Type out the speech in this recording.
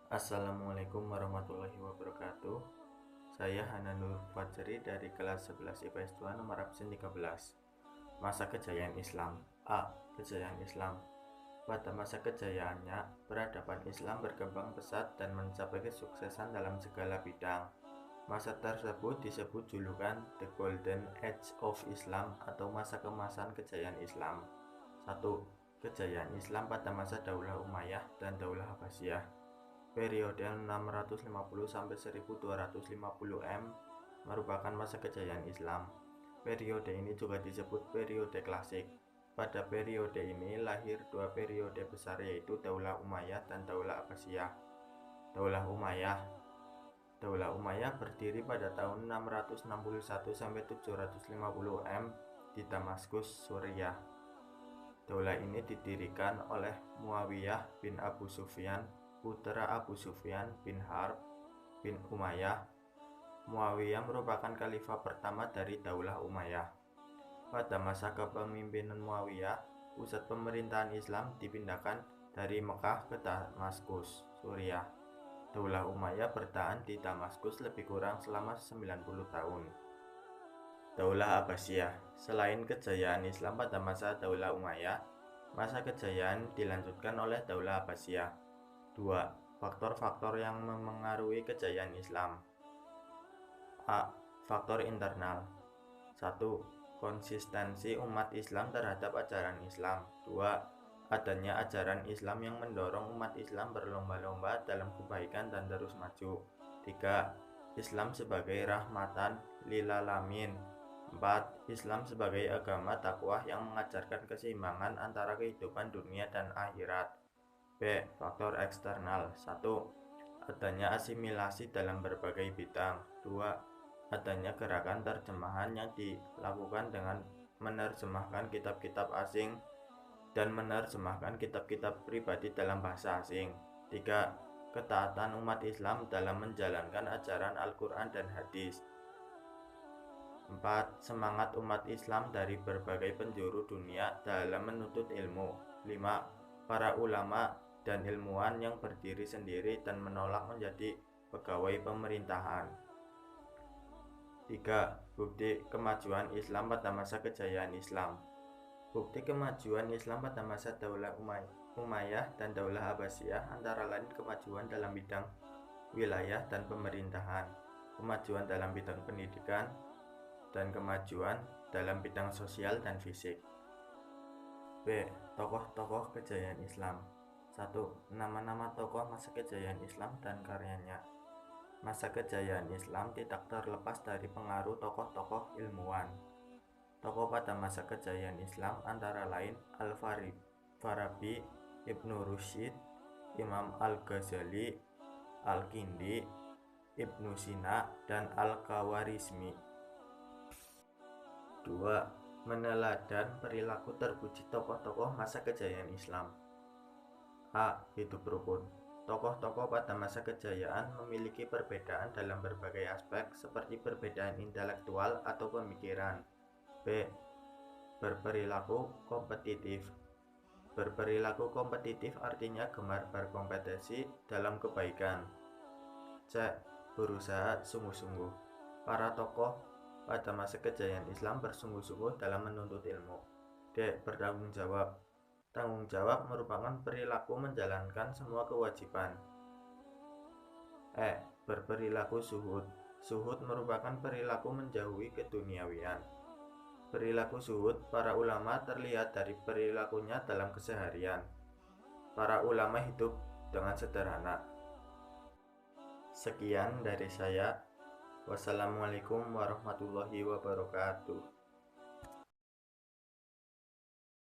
Assalamualaikum warahmatullahi wabarakatuh. Saya Hananur Fajri dari kelas 11 IPS 2 nomor absen 13. Masa kejayaan Islam. A. Kejayaan Islam. Pada masa kejayaannya, peradaban Islam berkembang pesat dan mencapai kesuksesan dalam segala bidang. Masa tersebut disebut julukan The Golden Age of Islam atau masa kemasan kejayaan Islam. 1. Kejayaan Islam pada masa Daulah Umayyah dan Daulah Abbasiyah. Periode 650–1250 M merupakan masa kejayaan Islam. Periode ini juga disebut periode klasik. Pada periode ini lahir dua periode besar, yaitu Daulah Umayyah dan Daulah Abbasiyah. Daulah Umayyah berdiri pada tahun 661–750 M di Damaskus, Suriah. Daulah ini didirikan oleh Muawiyah bin Abu Sufyan, putra Abu Sufyan bin Harb bin Umayyah. Muawiyah merupakan khalifah pertama dari Daulah Umayyah. Pada masa kepemimpinan Muawiyah, pusat pemerintahan Islam dipindahkan dari Mekah ke Damaskus, Suriah. Daulah Umayyah bertahan di Damaskus lebih kurang selama 90 tahun. Daulah Abbasiyah. Selain kejayaan Islam pada masa Daulah Umayyah, masa kejayaan dilanjutkan oleh Daulah Abbasiyah. 2. Faktor-faktor yang memengaruhi kejayaan Islam. A. Faktor internal. 1. Konsistensi umat Islam terhadap ajaran Islam. 2. Adanya ajaran Islam yang mendorong umat Islam berlomba-lomba dalam kebaikan dan terus maju. 3. Islam sebagai rahmatan lil alamin. 4. Islam sebagai agama dakwah yang mengajarkan keseimbangan antara kehidupan dunia dan akhirat. B. Faktor eksternal. 1. Adanya asimilasi dalam berbagai bidang. 2. Adanya gerakan terjemahan yang dilakukan dengan menerjemahkan kitab-kitab asing dan menerjemahkan kitab-kitab pribadi dalam bahasa asing. 3. Ketaatan umat Islam dalam menjalankan ajaran Al-Quran dan hadis. 4. Semangat umat Islam dari berbagai penjuru dunia dalam menuntut ilmu. 5. Para ulama dan ilmuwan yang berdiri sendiri dan menolak menjadi pegawai pemerintahan. 3. Bukti kemajuan Islam pada masa kejayaan Islam. Bukti kemajuan Islam pada masa Daulah Umayyah dan Daulah Abbasiyah antara lain kemajuan dalam bidang wilayah dan pemerintahan, kemajuan dalam bidang pendidikan, dan kemajuan dalam bidang sosial dan fisik. B. Tokoh-tokoh kejayaan Islam. 1. Nama-nama tokoh masa kejayaan Islam dan karyanya. Masa kejayaan Islam tidak terlepas dari pengaruh tokoh-tokoh ilmuwan. Tokoh pada masa kejayaan Islam antara lain Al-Farabi, Ibnu Rushd, Imam Al-Ghazali, Al-Kindi, Ibnu Sina, dan Al-Khawarizmi. 2. Meneladan perilaku terpuji tokoh-tokoh masa kejayaan Islam. A. Hidup rukun. Tokoh-tokoh pada masa kejayaan memiliki perbedaan dalam berbagai aspek seperti perbedaan intelektual atau pemikiran. B. Berperilaku kompetitif. Berperilaku kompetitif artinya gemar berkompetisi dalam kebaikan. C. Berusaha sungguh-sungguh. Para tokoh pada masa kejayaan Islam bersungguh-sungguh dalam menuntut ilmu. D. Bertanggung jawab. Tanggung jawab merupakan perilaku menjalankan semua kewajiban. E. Berperilaku zuhud. Zuhud merupakan perilaku menjauhi keduniawian. Perilaku zuhud para ulama terlihat dari perilakunya dalam keseharian. Para ulama hidup dengan sederhana. Sekian dari saya. Wassalamualaikum warahmatullahi wabarakatuh.